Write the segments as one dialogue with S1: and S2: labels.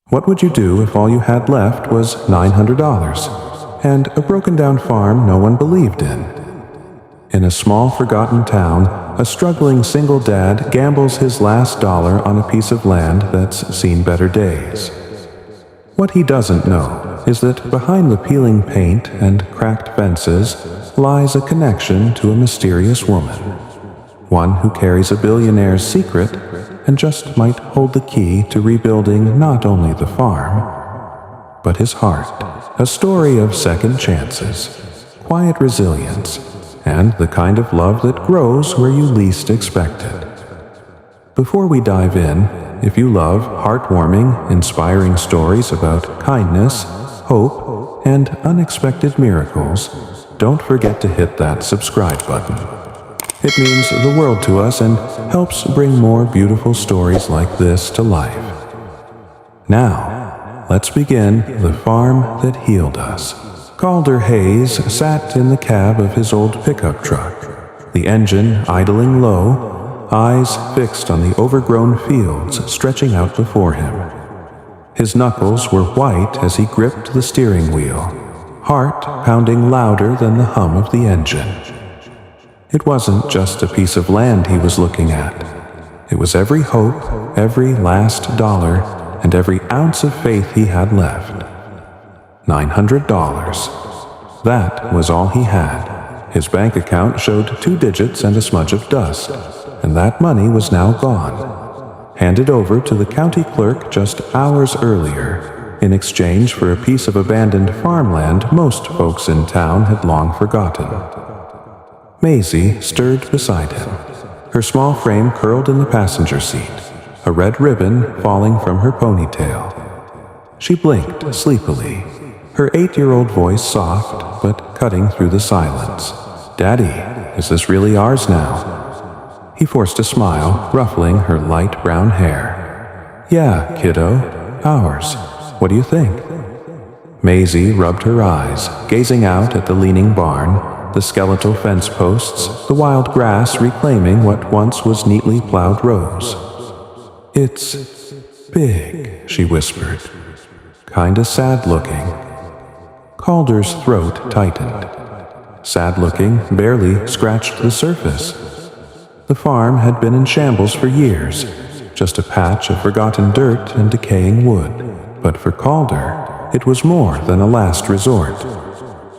S1: What would you do if all you had left was $900 and a broken-down farm no one believed in? In a small, forgotten town, a struggling single dad gambles his last dollar on a piece of land that's seen better days. What he doesn't know is that behind the peeling paint and cracked fences lies a connection to a mysterious woman, one who carries a billionaire's secret and just might hold the key to rebuilding not only the farm, but his heart. A story of second chances, quiet resilience, and the kind of love that grows where you least expect it. Before we dive in, if you love heartwarming, inspiring stories about kindness, hope, and unexpected miracles, don't forget to hit that subscribe button. It means the world to us and helps bring more beautiful stories like this to life. Now, let's begin The Farm That Healed Us. Calder Hayes sat in the cab of his old pickup truck, the engine idling low, eyes fixed on the overgrown fields stretching out before him. His knuckles were white as he gripped the steering wheel, heart pounding louder than the hum of the engine. It wasn't just a piece of land he was looking at. It was every hope, every last dollar, and every ounce of faith he had left. $900. That was all he had. His bank account showed 2 digits and a smudge of dust, and that money was now gone, handed over to the county clerk just hours earlier, in exchange for a piece of abandoned farmland most folks in town had long forgotten. Maisie stirred beside him, her small frame curled in the passenger seat, a red ribbon falling from her ponytail. She blinked sleepily, her 8-year-old voice soft but cutting through the silence. "Daddy, is this really ours now?" He forced a smile, ruffling her light brown hair. "Yeah, kiddo, ours. What do you think?" Maisie rubbed her eyes, gazing out at the leaning barn, the skeletal fence posts, the wild grass reclaiming what once was neatly plowed rows. "It's big," she whispered. "Kinda sad-looking." Calder's throat tightened. Sad-looking barely scratched the surface. The farm had been in shambles for years, just a patch of forgotten dirt and decaying wood. But for Calder, it was more than a last resort.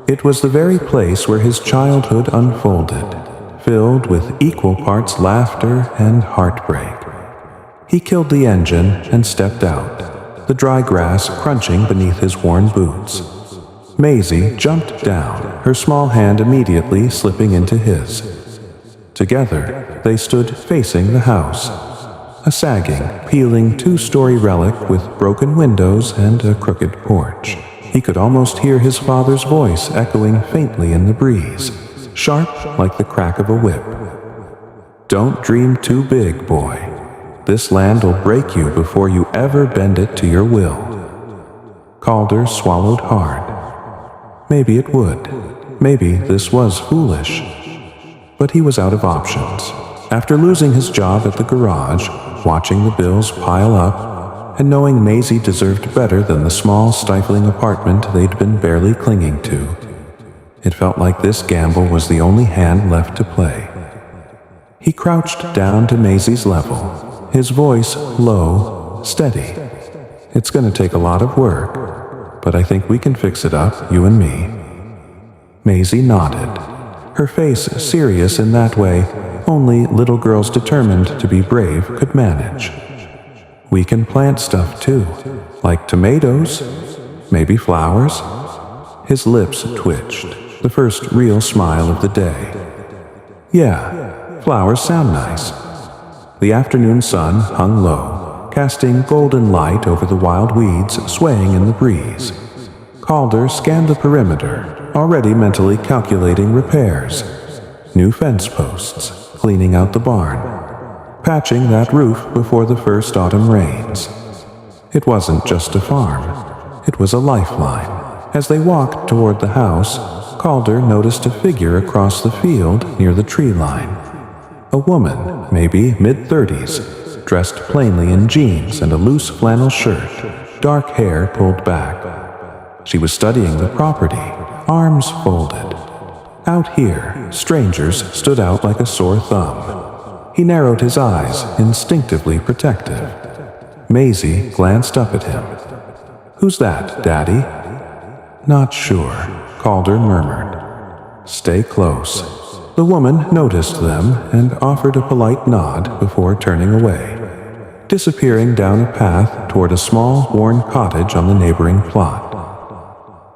S1: It was the very place where his childhood unfolded, filled with equal parts laughter and heartbreak. He killed the engine and stepped out, the dry grass crunching beneath his worn boots. Maisie jumped down, her small hand immediately slipping into his. Together, they stood facing the house, a sagging, peeling 2-story relic with broken windows and a crooked porch. He could almost hear his father's voice echoing faintly in the breeze, sharp like the crack of a whip. "Don't dream too big, boy. This land will break you before you ever bend it to your will." Calder swallowed hard. Maybe it would. Maybe this was foolish. But he was out of options. After losing his job at the garage, watching the bills pile up, and knowing Maisie deserved better than the small, stifling apartment they'd been barely clinging to, it felt like this gamble was the only hand left to play. He crouched down to Maisie's level, his voice low, steady. "It's gonna take a lot of work, but I think we can fix it up, you and me." Maisie nodded, her face serious in that way only little girls determined to be brave could manage. "We can plant stuff too, like tomatoes, maybe flowers." His lips twitched, the first real smile of the day. "Yeah, flowers sound nice." The afternoon sun hung low, casting golden light over the wild weeds swaying in the breeze. Calder scanned the perimeter, already mentally calculating repairs. New fence posts, cleaning out the barn, patching that roof before the first autumn rains. It wasn't just a farm, it was a lifeline. As they walked toward the house, Calder noticed a figure across the field near the tree line. A woman, maybe mid-30s, dressed plainly in jeans and a loose flannel shirt, dark hair pulled back. She was studying the property, arms folded. Out here, strangers stood out like a sore thumb. He narrowed his eyes, instinctively protective. Maisie glanced up at him. "Who's that, Daddy?" "Not sure," Calder murmured. "Stay close." The woman noticed them and offered a polite nod before turning away, disappearing down a path toward a small, worn cottage on the neighboring plot.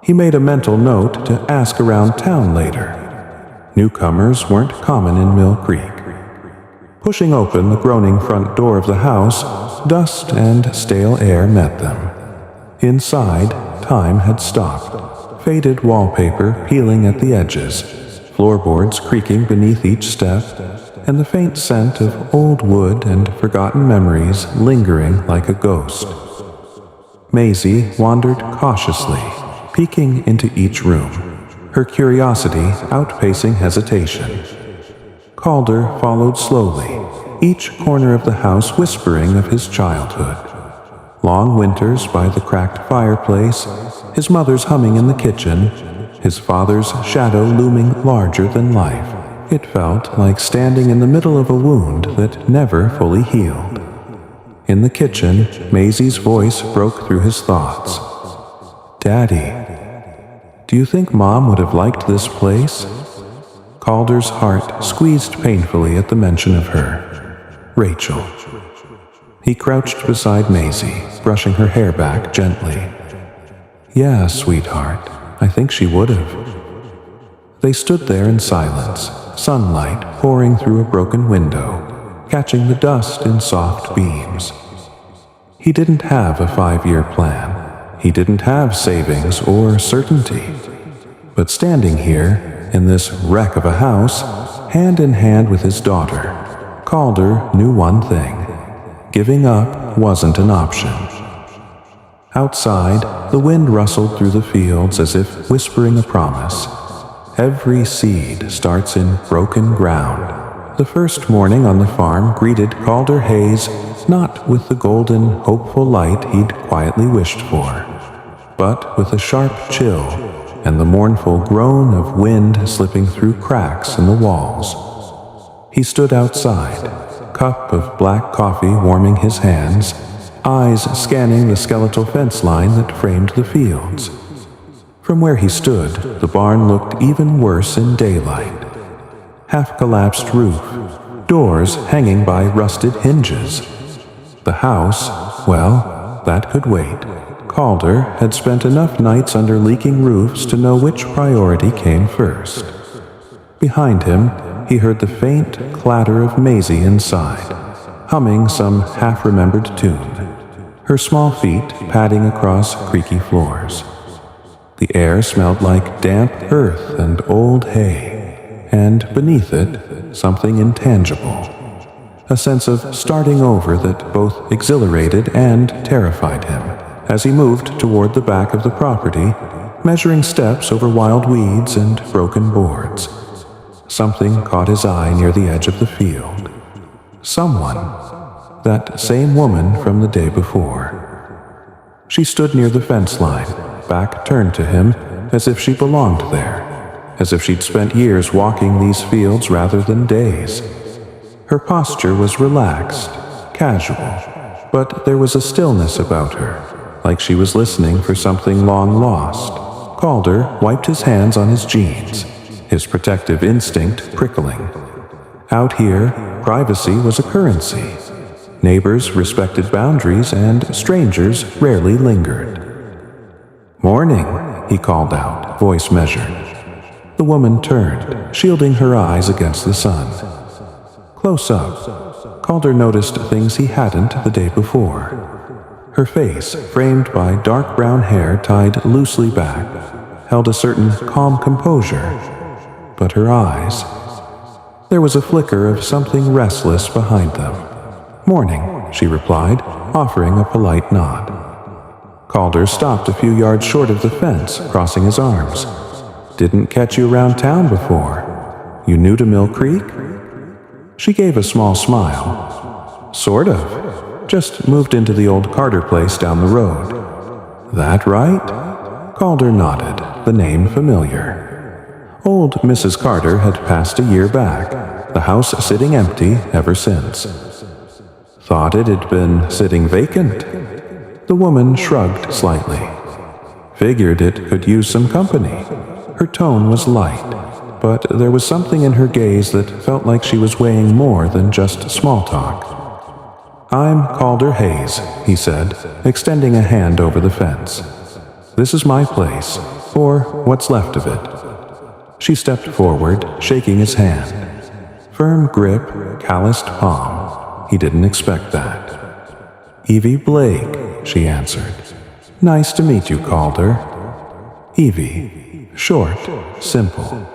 S1: He made a mental note to ask around town later. Newcomers weren't common in Mill Creek. Pushing open the groaning front door of the house, dust and stale air met them. Inside, time had stopped, faded wallpaper peeling at the edges, floorboards creaking beneath each step, and the faint scent of old wood and forgotten memories lingering like a ghost. Maisie wandered cautiously, peeking into each room, her curiosity outpacing hesitation. Calder followed slowly, each corner of the house whispering of his childhood. Long winters by the cracked fireplace, his mother's humming in the kitchen, his father's shadow looming larger than life. It felt like standing in the middle of a wound that never fully healed. In the kitchen, Maisie's voice broke through his thoughts. "Daddy, do you think Mom would have liked this place?" Calder's heart squeezed painfully at the mention of her. Rachel. He crouched beside Maisie, brushing her hair back gently. "Yeah, sweetheart, I think she would have." They stood there in silence, sunlight pouring through a broken window, catching the dust in soft beams. He didn't have a 5-year plan. He didn't have savings or certainty. But standing here, in this wreck of a house, hand in hand with his daughter, Calder knew one thing. Giving up wasn't an option. Outside, the wind rustled through the fields as if whispering a promise. Every seed starts in broken ground. The first morning on the farm greeted Calder Hayes not with the golden, hopeful light he'd quietly wished for, but with a sharp chill and the mournful groan of wind slipping through cracks in the walls. He stood outside, cup of black coffee warming his hands, eyes scanning the skeletal fence line that framed the fields. From where he stood, the barn looked even worse in daylight. Half-collapsed roof, doors hanging by rusted hinges. The house, well, that could wait. Calder had spent enough nights under leaking roofs to know which priority came first. Behind him, he heard the faint clatter of Maisie inside, humming some half-remembered tune, her small feet padding across creaky floors. The air smelled like damp earth and old hay, and beneath it, something intangible. A sense of starting over that both exhilarated and terrified him as he moved toward the back of the property, measuring steps over wild weeds and broken boards. Something caught his eye near the edge of the field. Someone. That same woman from the day before. She stood near the fence line, back turned to him, as if she belonged there, as if she'd spent years walking these fields rather than days. Her posture was relaxed, casual, but there was a stillness about her, like she was listening for something long lost. Calder wiped his hands on his jeans, his protective instinct prickling. Out here, privacy was a currency. Neighbors respected boundaries and strangers rarely lingered. "Morning," he called out, voice measured. The woman turned, shielding her eyes against the sun. Close up, Calder noticed things he hadn't the day before. Her face, framed by dark brown hair tied loosely back, held a certain calm composure. But her eyes... There was a flicker of something restless behind them. "Morning," she replied, offering a polite nod. Calder stopped a few yards short of the fence, crossing his arms. "Didn't catch you around town before. You new to Mill Creek?" She gave a small smile. "Sort of. Just moved into the old Carter place down the road. That right? Calder nodded, the name familiar. Old Mrs. Carter had passed a year back, the house sitting empty ever since. Thought it had been sitting vacant? The woman shrugged slightly. Figured it could use some company. Her tone was light, but there was something in her gaze that felt like she was weighing more than just small talk. I'm Calder Hayes, he said, extending a hand over the fence. This is my place, or what's left of it. She stepped forward, shaking his hand. Firm grip, calloused palm. He didn't expect that. Evie Blake, she answered. Nice to meet you, Calder. Evie. Short, simple.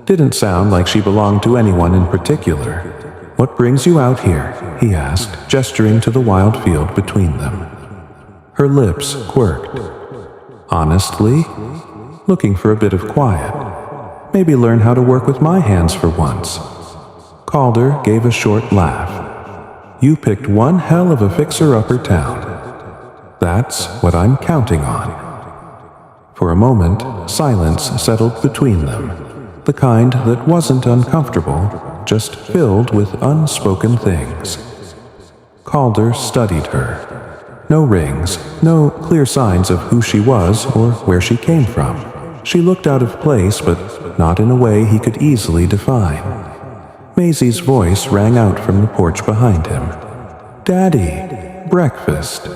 S1: Didn't sound like she belonged to anyone in particular. What brings you out here? He asked, gesturing to the wild field between them. Her lips quirked. Honestly? Looking for a bit of quiet. Maybe learn how to work with my hands for once. Calder gave a short laugh. You picked one hell of a fixer-upper town. That's what I'm counting on. For a moment, silence settled between them, the kind that wasn't uncomfortable, just filled with unspoken things. Calder studied her. No rings, no clear signs of who she was or where she came from. She looked out of place, but not in a way he could easily define. Maisie's voice rang out from the porch behind him. Daddy, breakfast.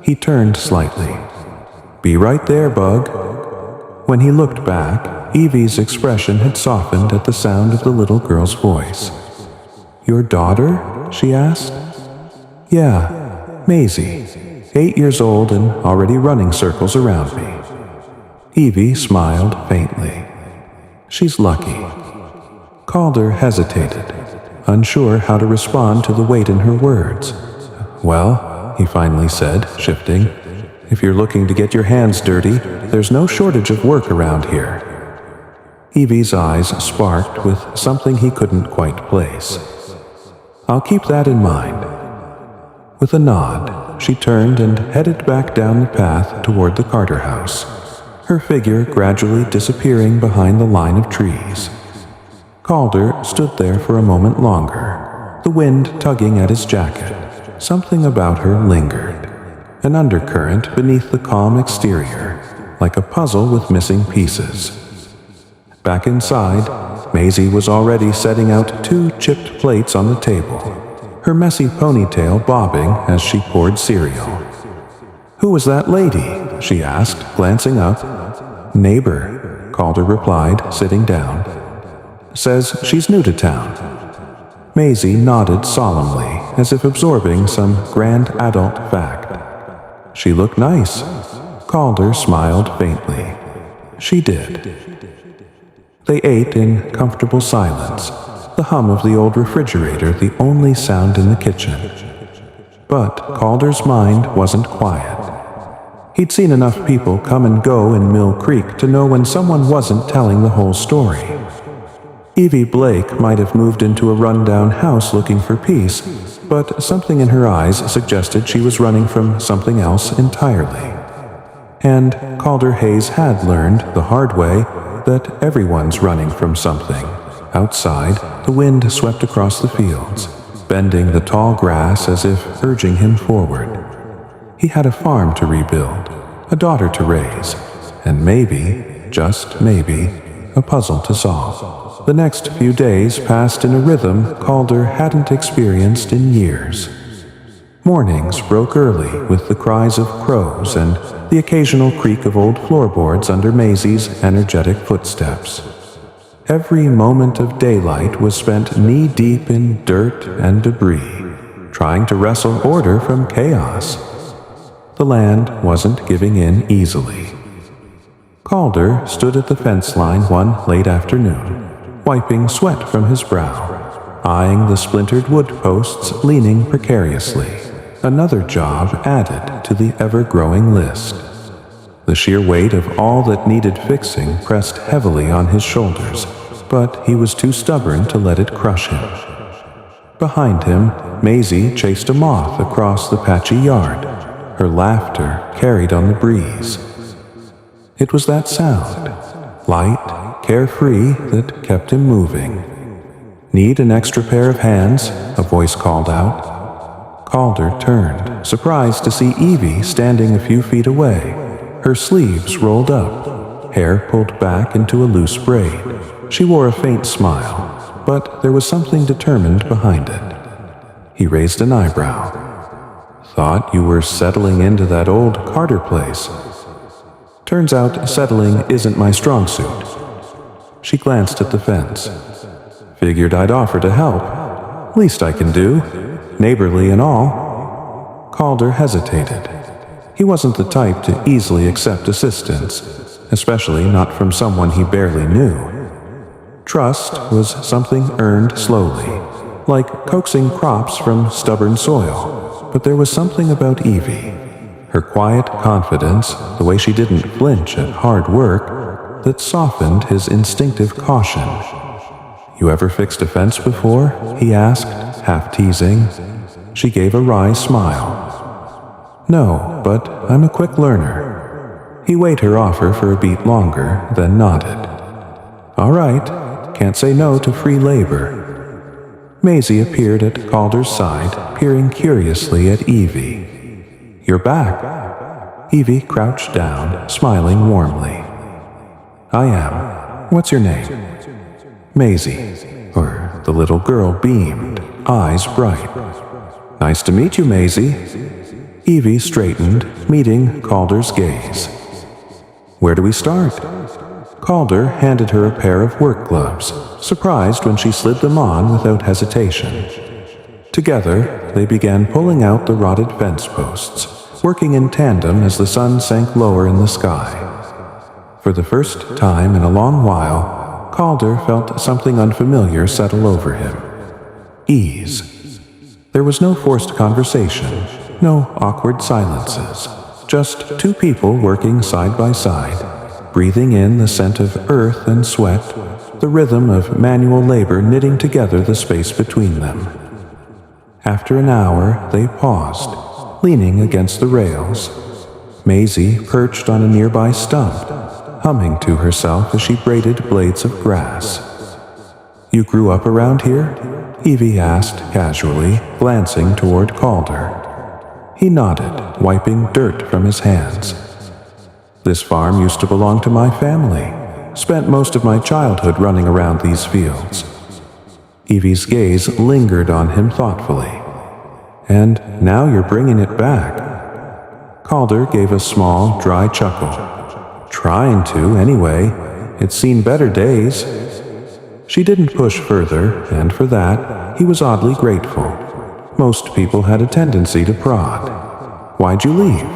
S1: He turned slightly. Be right there, Bug. When he looked back, Evie's expression had softened at the sound of the little girl's voice. Your daughter? She asked. Yeah, Maisie. 8 years old and already running circles around me. Evie smiled faintly. She's lucky. Calder hesitated, unsure how to respond to the weight in her words. Well, he finally said, shifting, if you're looking to get your hands dirty, there's no shortage of work around here. Evie's eyes sparked with something he couldn't quite place. I'll keep that in mind. With a nod, she turned and headed back down the path toward the Carter house, her figure gradually disappearing behind the line of trees. Calder stood there for a moment longer, the wind tugging at his jacket. Something about her lingered, an undercurrent beneath the calm exterior, like a puzzle with missing pieces. Back inside, Maisie was already setting out 2 chipped plates on the table, her messy ponytail bobbing as she poured cereal. Who was that lady? She asked, glancing up. Neighbor, Calder replied, sitting down. Says she's new to town. Maisie nodded solemnly, as if absorbing some grand adult fact. She looked nice. Calder smiled faintly. She did. They ate in comfortable silence, the hum of the old refrigerator the only sound in the kitchen. But Calder's mind wasn't quiet. He'd seen enough people come and go in Mill Creek to know when someone wasn't telling the whole story. Evie Blake might have moved into a rundown house looking for peace, but something in her eyes suggested she was running from something else entirely. And Calder Hayes had learned the hard way that everyone's running from something. Outside, the wind swept across the fields, bending the tall grass as if urging him forward. He had a farm to rebuild, a daughter to raise, and maybe, just maybe, a puzzle to solve. The next few days passed in a rhythm Calder hadn't experienced in years. Mornings broke early with the cries of crows and the occasional creak of old floorboards under Maisie's energetic footsteps. Every moment of daylight was spent knee-deep in dirt and debris, trying to wrestle order from chaos. The land wasn't giving in easily. Calder stood at the fence line one late afternoon, wiping sweat from his brow, eyeing the splintered wood posts leaning precariously, another job added to the ever-growing list. The sheer weight of all that needed fixing pressed heavily on his shoulders, but he was too stubborn to let it crush him. Behind him, Maisie chased a moth across the patchy yard, her laughter carried on the breeze. It was that sound, light, carefree, that kept him moving. "Need an extra pair of hands?" a voice called out. Calder turned, surprised to see Evie standing a few feet away, her sleeves rolled up, hair pulled back into a loose braid. She wore a faint smile, but there was something determined behind it. He raised an eyebrow. "Thought you were settling into that old Carter place." "Turns out settling isn't my strong suit." She glanced at the fence. "Figured I'd offer to help. Least I can do, neighborly and all." Calder hesitated. He wasn't the type to easily accept assistance, especially not from someone he barely knew. Trust was something earned slowly, like coaxing crops from stubborn soil. But there was something about Evie, her quiet confidence, the way she didn't flinch at hard work, that softened his instinctive caution. "You ever fixed a fence before?" he asked, half teasing. She gave a wry smile. "No, but I'm a quick learner." He weighed her offer for a beat longer, then nodded. "All right, can't say no to free labor." Maisie appeared at Calder's side, peering curiously at Evie. "You're back." Evie crouched down, smiling warmly. "I am. What's your name?" "Maisie," or the little girl beamed, eyes bright. "Nice to meet you, Maisie." Evie straightened, meeting Calder's gaze. "Where do we start?" Calder handed her a pair of work gloves, surprised when she slid them on without hesitation. Together, they began pulling out the rotted fence posts, working in tandem as the sun sank lower in the sky. For the first time in a long while, Calder felt something unfamiliar settle over him. Ease. There was no forced conversation, no awkward silences, just two people working side by side, breathing in the scent of earth and sweat, the rhythm of manual labor knitting together the space between them. After an hour, they paused, leaning against the rails. Maisie perched on a nearby stump, humming to herself as she braided blades of grass. "You grew up around here?" Evie asked casually, glancing toward Calder. He nodded, wiping dirt from his hands. "This farm used to belong to my family. Spent most of my childhood running around these fields." Evie's gaze lingered on him thoughtfully. "And now you're bringing it back." Calder gave a small, dry chuckle. "Trying to, anyway. It's seen better days." She didn't push further, and for that, he was oddly grateful. Most people had a tendency to prod. "Why'd you leave?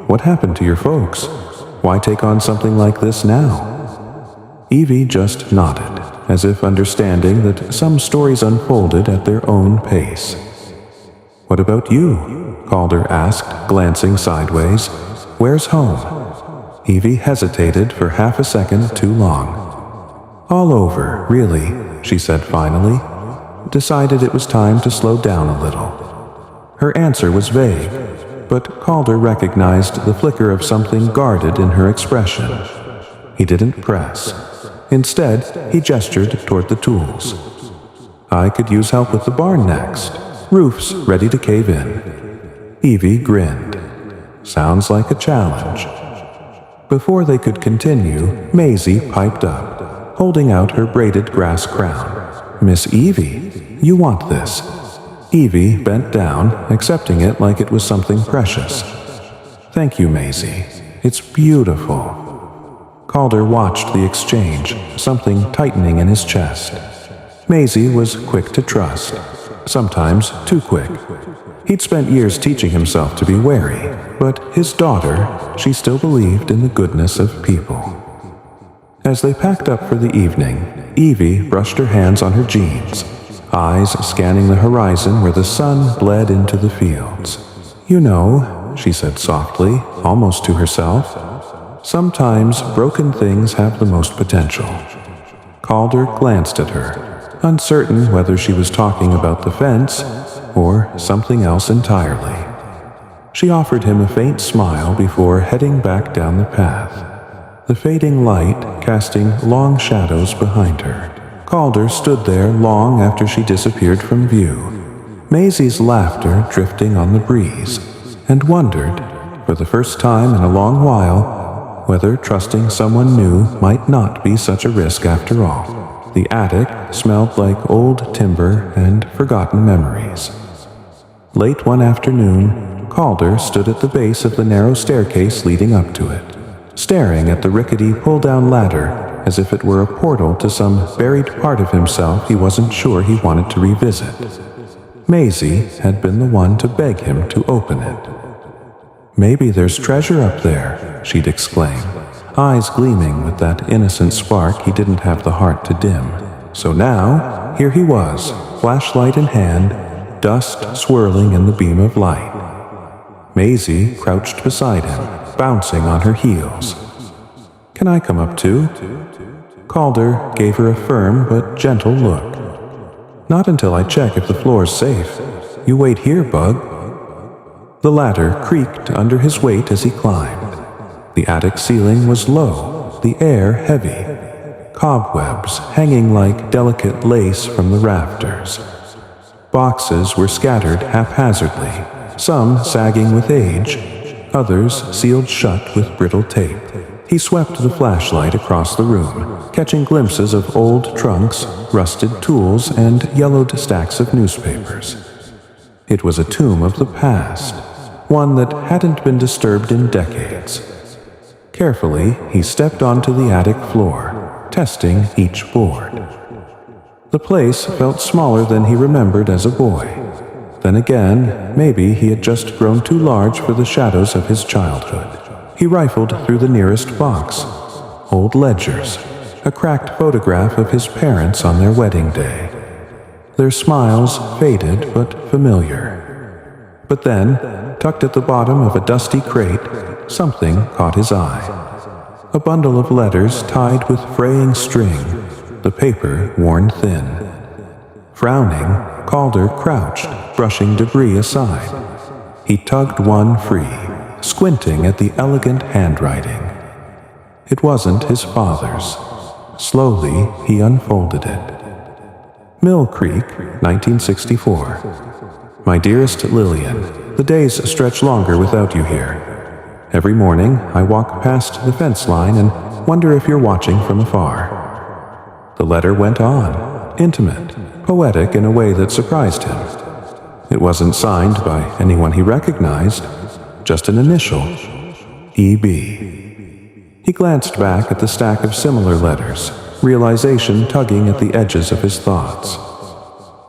S1: What happened to your folks? Why take on something like this now?" Evie just nodded, as if understanding that some stories unfolded at their own pace. "What about you?" Calder asked, glancing sideways. "Where's home?" Evie hesitated for half a second too long. "All over, really," she said finally. Decided it was time to slow down a little. Her answer was vague, but Calder recognized the flicker of something guarded in her expression. He didn't press. Instead, he gestured toward the tools. "I could use help with the barn next. Roof's ready to cave in." Evie grinned. "Sounds like a challenge." Before they could continue, Maisie piped up, holding out her braided grass crown. "Miss Evie, you want this." Evie bent down, accepting it like it was something precious. "Thank you, Maisie. It's beautiful." Calder watched the exchange, something tightening in his chest. Maisie was quick to trust, sometimes too quick. He'd spent years teaching himself to be wary, but his daughter, she still believed in the goodness of people. As they packed up for the evening, Evie brushed her hands on her jeans, eyes scanning the horizon where the sun bled into the fields. "You know," she said softly, almost to herself, "sometimes broken things have the most potential." Calder glanced at her, uncertain whether she was talking about the fence or something else entirely. She offered him a faint smile before heading back down the path, the fading light casting long shadows behind her. Calder stood there long after she disappeared from view, Maisie's laughter drifting on the breeze, and wondered, for the first time in a long while, whether trusting someone new might not be such a risk after all. The attic smelled like old timber and forgotten memories. Late one afternoon, Calder stood at the base of the narrow staircase leading up to it, staring at the rickety pull-down ladder as if it were a portal to some buried part of himself he wasn't sure he wanted to revisit. Maisie had been the one to beg him to open it. "Maybe there's treasure up there," she'd exclaim, eyes gleaming with that innocent spark he didn't have the heart to dim. So now, here he was, flashlight in hand, dust swirling in the beam of light. Maisie crouched beside him, bouncing on her heels. "Can I come up too?" Calder gave her a firm but gentle look. "Not until I check if the floor's safe. You wait here, Bug." The ladder creaked under his weight as he climbed. The attic ceiling was low, the air heavy, cobwebs hanging like delicate lace from the rafters. Boxes were scattered haphazardly, some sagging with age, others sealed shut with brittle tape. He swept the flashlight across the room, catching glimpses of old trunks, rusted tools, and yellowed stacks of newspapers. It was a tomb of the past, one that hadn't been disturbed in decades. Carefully, he stepped onto the attic floor, testing each board. The place felt smaller than he remembered as a boy. Then again, maybe he had just grown too large for the shadows of his childhood. He rifled through the nearest box. Old ledgers, a cracked photograph of his parents on their wedding day. Their smiles faded but familiar. But then, tucked at the bottom of a dusty crate, something caught his eye. A bundle of letters tied with fraying string, the paper worn thin. Frowning, Calder crouched, brushing debris aside. He tugged one free, squinting at the elegant handwriting. It wasn't his father's. Slowly, he unfolded it. Mill Creek, 1964. My dearest Lillian, the days stretch longer without you here. Every morning, I walk past the fence line and wonder if you're watching from afar. The letter went on, intimate, poetic in a way that surprised him. It wasn't signed by anyone he recognized, just an initial, E.B. He glanced back at the stack of similar letters, realization tugging at the edges of his thoughts.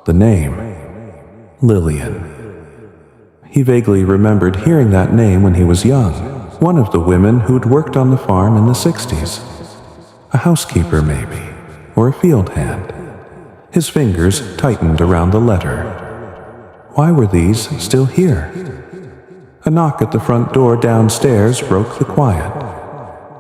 S1: The name, Lillian. He vaguely remembered hearing that name when he was young, one of the women who'd worked on the farm in the 60s. A housekeeper, maybe, or a field hand. His fingers tightened around the letter. Why were these still here? A knock at the front door downstairs broke the quiet.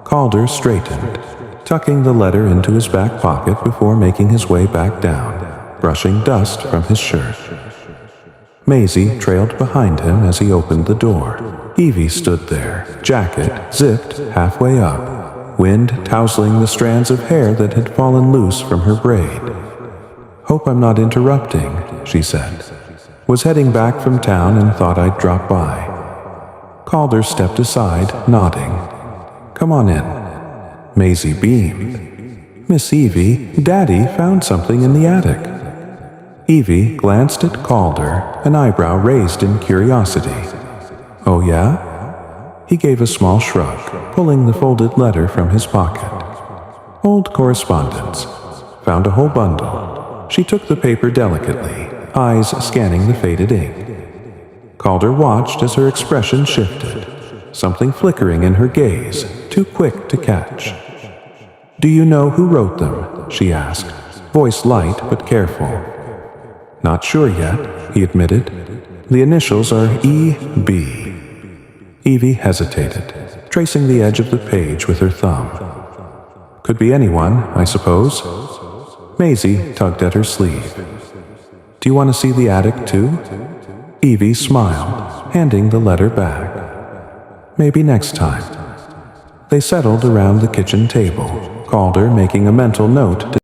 S1: Calder straightened, tucking the letter into his back pocket before making his way back down, brushing dust from his shirt. Maisie trailed behind him as he opened the door. Evie stood there, jacket zipped halfway up, wind tousling the strands of hair that had fallen loose from her braid. "Hope I'm not interrupting," she said. "Was heading back from town and thought I'd drop by." Calder stepped aside, nodding. "Come on in." Maisie beamed. "Miss Evie, Daddy found something in the attic." Evie glanced at Calder, an eyebrow raised in curiosity. "Oh yeah?" He gave a small shrug, pulling the folded letter from his pocket. "Old correspondence. Found a whole bundle." She took the paper delicately, eyes scanning the faded ink. Calder watched as her expression shifted, something flickering in her gaze, too quick to catch. "Do you know who wrote them?" she asked, voice light but careful. "Not sure yet," he admitted. "The initials are E.B." Evie hesitated, tracing the edge of the page with her thumb. "Could be anyone, I suppose." Maisie tugged at her sleeve. "Do you want to see the attic too?" Evie smiled, handing the letter back. Maybe next time. They settled around the kitchen table, Calder making a mental note to